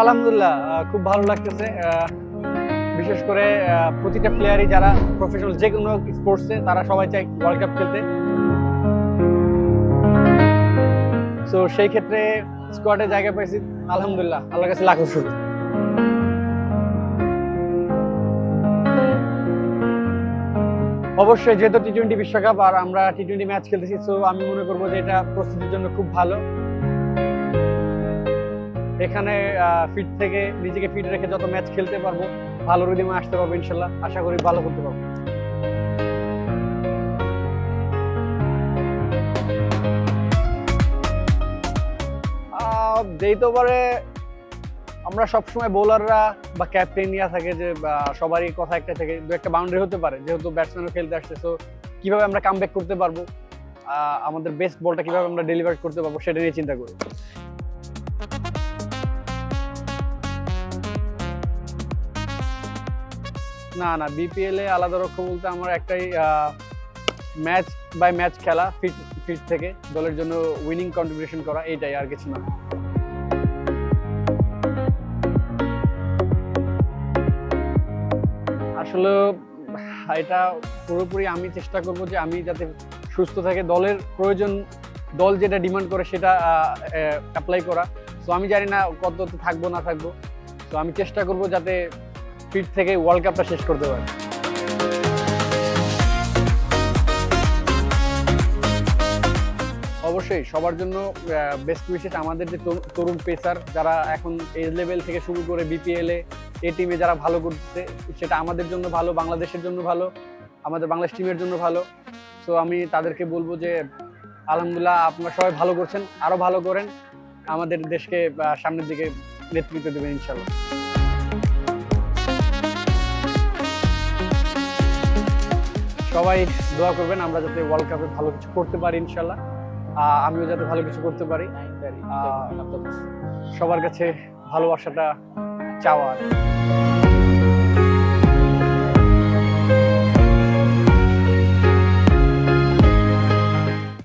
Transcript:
আলহামদুলিল্লাহ খুব ভালো লাগতেছে। বিশেষ করে প্রতিটা প্লেয়ারই যারা প্রফেশনাল যে কোনো স্পোর্টসে তারা সবাই চায় ওয়ার্ল্ড কাপ খেলতে। তো সেই ক্ষেত্রে স্কোয়াডে জায়গা পাইছি, আলহামদুলিল্লাহ, আল্লাহর কাছে লাখো শুকর। অবশ্যই যেহেতু টি-20 বিশ্বকাপ আর আমরা টি-20 ম্যাচ খেলতেছি, তো আমি মনে করবো যে এটা প্রস্তুতির জন্য খুব ভালো। এখানে ফিট থেকে নিজেকে ফিট রেখে যত ম্যাচ খেলতে পারবো, ভালো রিদিমে আসতে পারবো, ইনশাল্লাহ আশা করি ভালো করতে পারবো। যেই তো পারে আমরা সবসময় বোলাররা বা ক্যাপ্টেন ইয়া থাকে যে সবারই কথা একটা থেকে দু একটা বাউন্ডারি হতে পারে, যেহেতু ব্যাটসম্যানও খেলতে আসছে। তো কিভাবে আমরা কামব্যাক করতে পারবো, আমাদের বেস্ট বলটা কিভাবে আমরা ডেলিভার করতে পারবো সেটা নিয়ে চিন্তা করি। না না, বিপিএল এ আলাদা লক্ষ্য বলতে আমার একটাই, ম্যাচ বাই ম্যাচ খেলা, ফিট ফিট থেকে দলের জন্য উইনিং কন্ট্রিবিউশন করা, এইটাই, আর কিছু না। আসলে এটা পুরোপুরি আমি চেষ্টা করব যে আমি যাতে সুস্থ থাকে, দলের প্রয়োজন, দল যেটা ডিমান্ড করে সেটা অ্যাপ্লাই করা। তো আমি জানি না কত থাকবো না থাকবো, তো আমি চেষ্টা করব যাতে ফিট থেকে ওয়ার্ল্ড কাপটা শেষ করতে পারি। অবশ্যই সবার জন্য বেস্ট উইশেস। আমাদের যে তরুণ পেসার যারা এখন এজ লেভেল থেকে শুরু করে বিপিএল এ টিমে যারা ভালো করতেছে, সেটা আমাদের জন্য ভালো, বাংলাদেশের জন্য ভালো, আমাদের বাংলাদেশ টিমের জন্য ভালো। সো আমি তাদেরকে বলবো যে আলহামদুলিল্লাহ আপনারা সবাই ভালো করছেন, আরো ভালো করেন, আমাদের দেশকে সামনের দিকে নেতৃত্ব দেবেন ইনশাল্লাহ। সবাই দোয়া করবেন আমরা যাতে ওয়ার্ল্ড কাপে ভালো কিছু করতে পারি ইনশাল্লাহ, আমিও যাতে ভালো কিছু করতে পারি। সবার কাছে ভালোবাসাটা চাওয়া।